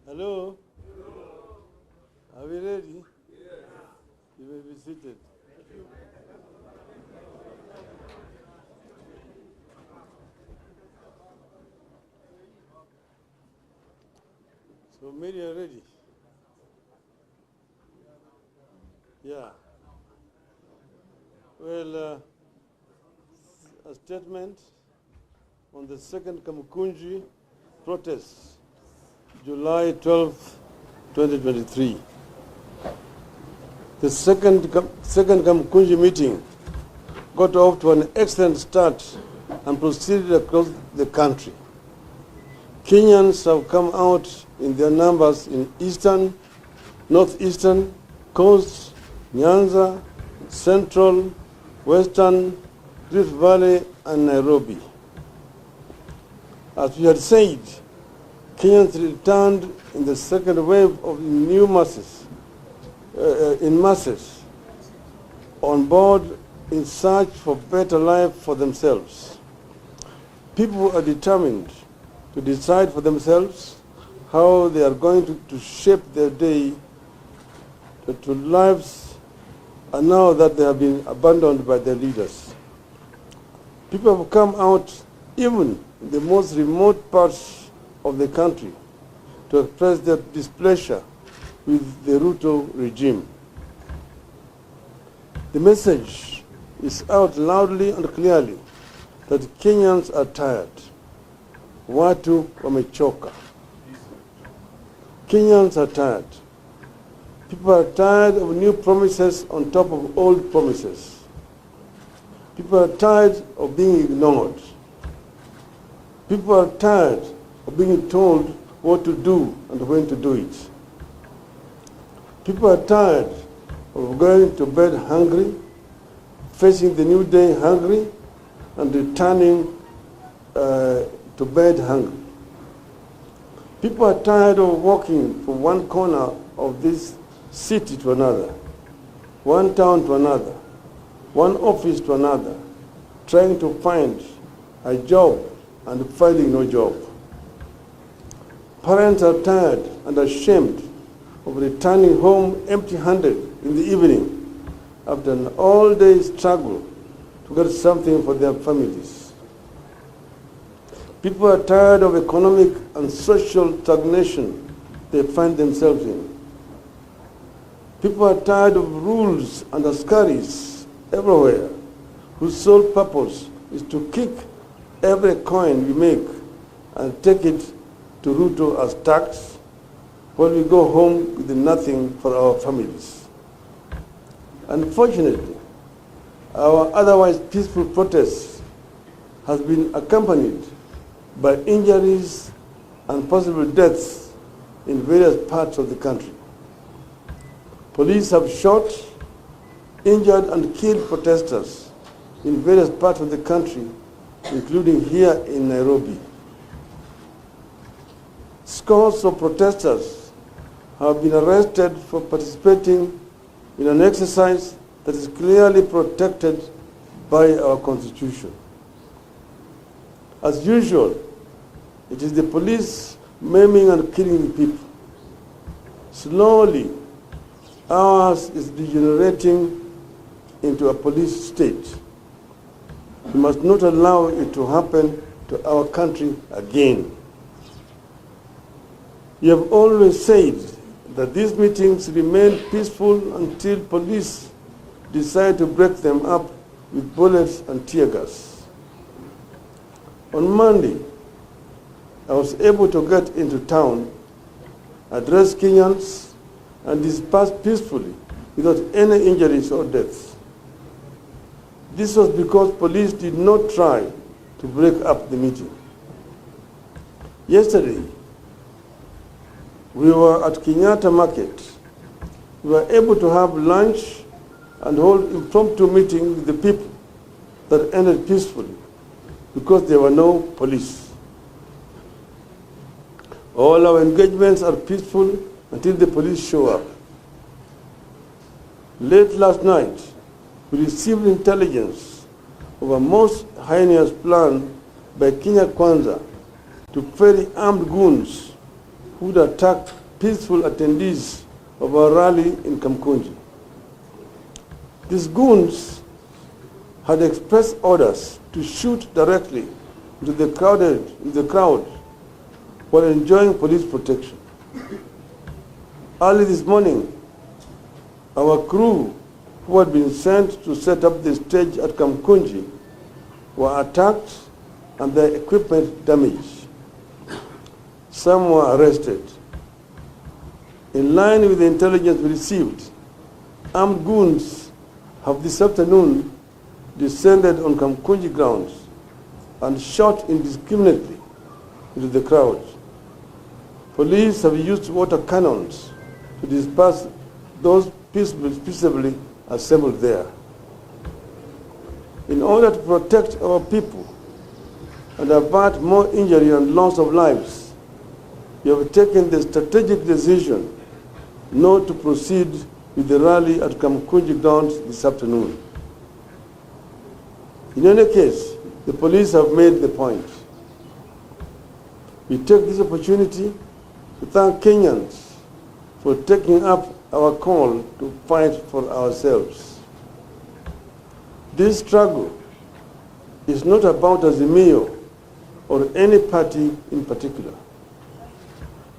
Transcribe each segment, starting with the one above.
Hello? Are we ready? Yes. You may be seated. So, Mary, are ready? Yeah. Well, a statement on the second Kamukunji protest, July 12, 2023. The second Kamukunji meeting got off to an excellent start and proceeded across the country. Kenyans have come out in their numbers in eastern, northeastern, coast, Nyanza, central, western, Rift Valley, and Nairobi. As we had said, Kenyans returned in the second wave of new masses, on board in search for better life for themselves. People are determined to decide for themselves how they are going to shape their day to lives, and now that they have been abandoned by their leaders. People have come out even in the most remote parts of the country to express their displeasure with the Ruto regime. The message is out loudly and clearly that Kenyans are tired. Watu wamechoka. Kenyans are tired. People are tired of new promises on top of old promises. People are tired of being ignored. People are tired of being told what to do and when to do it. People are tired of going to bed hungry, facing the new day hungry, and returning to bed hungry. People are tired of walking from one corner of this city to another, one town to another, one office to another, trying to find a job and finding no job. Parents are tired and ashamed of returning home empty-handed in the evening after an all-day struggle to get something for their families. People are tired of economic and social stagnation they find themselves in. People are tired of rules and askaris everywhere whose sole purpose is to kick every coin we make and take it to Ruto as tax when we go home with nothing for our families. Unfortunately, our otherwise peaceful protest has been accompanied by injuries and possible deaths in various parts of the country. Police have shot, injured, and killed protesters in various parts of the country, including here in Nairobi. Scores of protesters have been arrested for participating in an exercise that is clearly protected by our Constitution. As usual, it is the police maiming and killing the people. Slowly, ours is degenerating into a police state. We must not allow it to happen to our country again. We have always said that these meetings remain peaceful until police decide to break them up with bullets and tear gas. On Monday, I was able to get into town, address Kenyans, and disperse peacefully without any injuries or deaths. This was because police did not try to break up the meeting. Yesterday, we were at Kenyatta Market. We were able to have lunch and hold impromptu meeting with the people that ended peacefully because there were no police. All our engagements are peaceful until the police show up. Late last night, we received intelligence of a most heinous plan by Kenya Kwanza to ferry armed goons who would attack peaceful attendees of our rally in Kamkunji. These goons had expressed orders to shoot directly into the crowd while enjoying police protection. Early this morning, our crew, who had been sent to set up the stage at Kamkunji, were attacked and their equipment damaged. Some were arrested. In line with the intelligence we received, armed goons have this afternoon descended on Kamkunji grounds and shot indiscriminately into the crowd. Police have used water cannons to disperse those peaceably assembled there. In order to protect our people and avert more injury and loss of lives, we have taken the strategic decision not to proceed with the rally at Kamkunji grounds this afternoon. In any case, the police have made the point. We take this opportunity to thank Kenyans for taking up our call to fight for ourselves. This struggle is not about Azimio or any party in particular.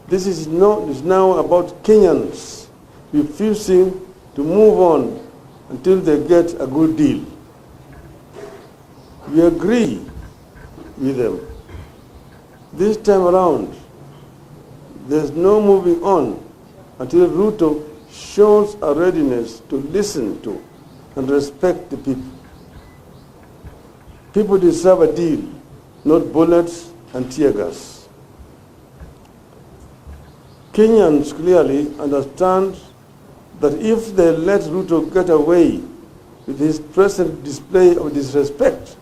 This is now about Kenyans refusing to move on until they get a good deal. We agree with them. This time around, there's no moving on until Ruto shows a readiness to listen to and respect the people. People deserve a deal, not bullets and tear gas. Kenyans clearly understand that if they let Ruto get away with his present display of disrespect,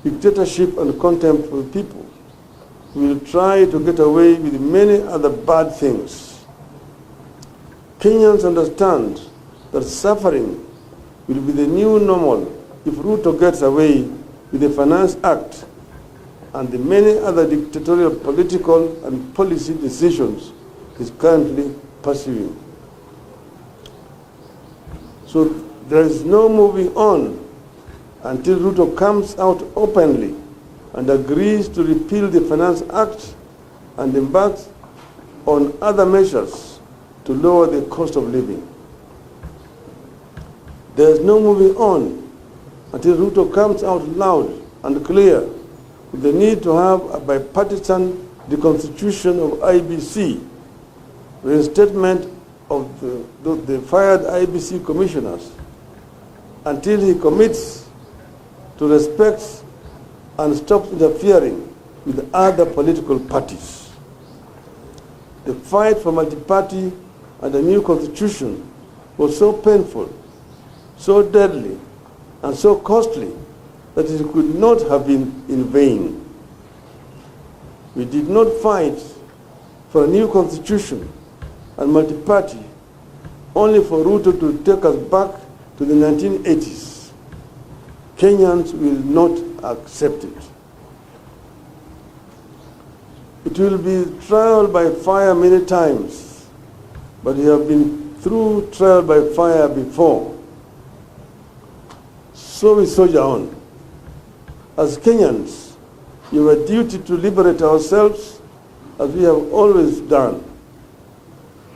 dictatorship and contempt for the people, he will try to get away with many other bad things. Kenyans understand that suffering will be the new normal if Ruto gets away with the Finance Act and the many other dictatorial political and policy decisions he is currently pursuing. So there is no moving on until Ruto comes out openly and agrees to repeal the Finance Act and embarks on other measures to lower the cost of living. There is no moving on until Ruto comes out loud and clear with the need to have a bipartisan reconstitution of IBC, reinstatement of the fired IBC commissioners, until he commits to respect and stop interfering with other political parties. The fight for multi-party and a new constitution was so painful, so deadly, and so costly that it could not have been in vain. We did not fight for a new constitution and multi-party only for Ruto to take us back to the 1980s. Kenyans will not accept it. It will be trial by fire many times, but we have been through trial by fire before. So we soldier on. As Kenyans, you have a duty to liberate ourselves as we have always done.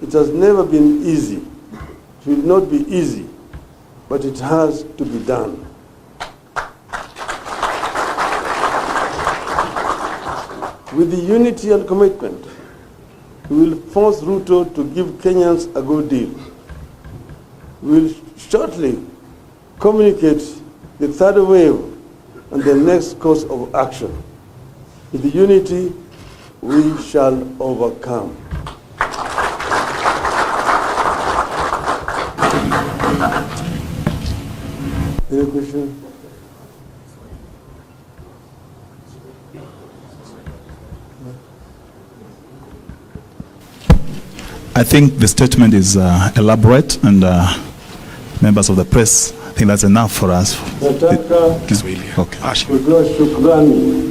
It has never been easy. It will not be easy, but it has to be done. With the unity and commitment, we will force Ruto to give Kenyans a good deal. We will shortly communicate the third wave and the next course of action. With the unity, we shall overcome. Any question? I think the statement is elaborate, and members of the press, I think that's enough for us. Nataka Okay. kutoa shukrani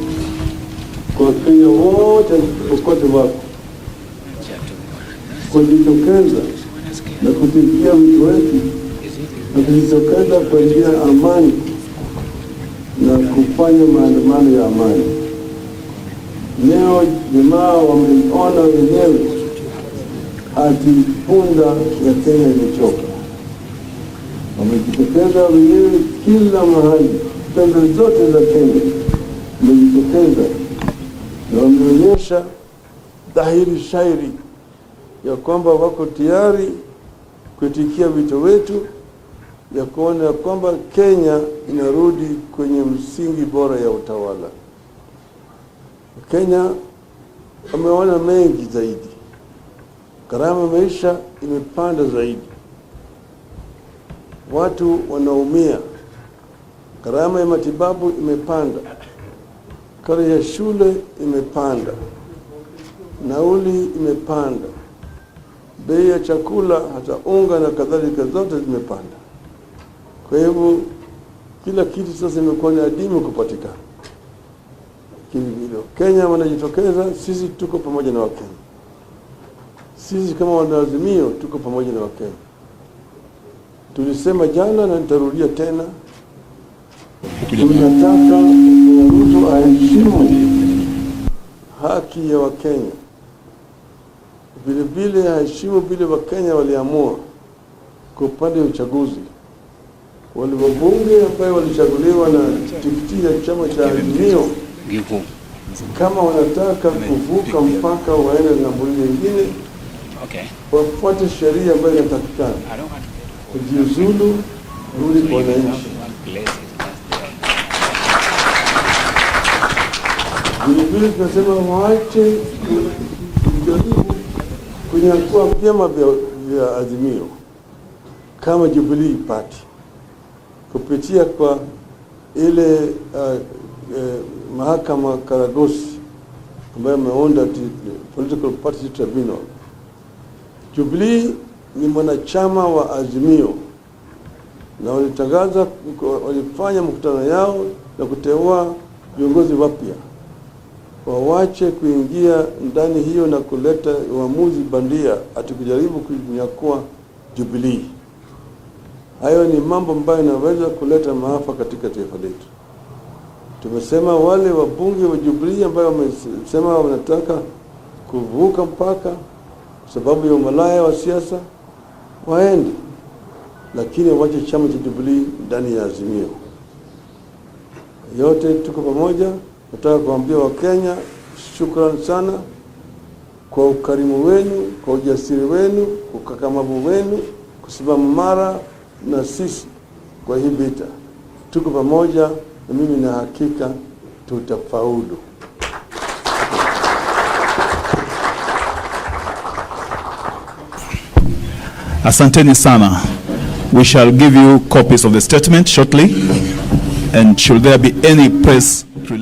kwa Wakenya wote popote wako kujitokeza na kutetea wito wetu na kujitokeza kwa njia ya amani na kufanya maandamano ya amani. Leo jamaa wameona wenyewe ati punda ya Kenya imechoka. Wamejitokeza wenyewe kila mahali, pembe zote za Kenya wamejitokeza na wameonyesha dhahiri shairi ya kwamba wako tayari kuitikia wito wetu ya kuona kwamba Kenya inarudi kwenye msingi bora ya utawala. Kenya wameona mengi zaidi. Gharama maisha imepanda zaidi. Watu wanaumia. Gharama ya matibabu imepanda. Karo ya shule imepanda. Nauli imepanda. Bei ya chakula hata unga na kadhalika zote zimepanda. Kwa hivyo kila kitu sasa imekuwa ni adimu kupatikana. Kenya wanajitokeza, sisi tuko pamoja na Wakenya. Sisi kama wanaazimio tuko pamoja na Wakenya. Tulisema jana na nitarudia tena, tunataka Ruto aheshimu haki ya Wakenya. Vile vile aheshimu vile Wakenya waliamua kwa upande wa uchaguzi. Wale wabunge ambao walichaguliwa na tikiti ya chama cha Azimio, kama wanataka kuvuka mpaka waende ng'ambo nyingine, wafuate sheria ambayo inatakikana, kujiuzulu, rudi kwa wananchi. Vile tunasema waache kujaribu kunyakua vyama vya Azimio kama Jubilee Party kupitia kwa ile mahakama Karagosi ambayo ameunda Political Party Tribunal. Jubilee ni mwanachama wa Azimio na walitangaza, walifanya mkutano yao na kuteua viongozi wapya. Wawache kuingia ndani hiyo na kuleta uamuzi bandia atukujaribu kunyakua Jubilee. Hayo ni mambo ambayo yanaweza kuleta maafa katika taifa letu. Tumesema wale wabunge wa Jubilee ambao wamesema wanataka kuvuka mpaka sababu ya umalaya wa siasa waende, lakini wache chama cha Jubilee ndani ya Azimio. Yote tuko pamoja. Nataka kuambia Wakenya shukrani sana kwa ukarimu wenu, kwa ujasiri wenu, kwa ukakamavu wenu, kusimama mara na sisi kwa hii vita. Tuko pamoja na mimi na hakika tutafaulu. Asanteni sana. We shall give you copies of the statement shortly, and should there be any press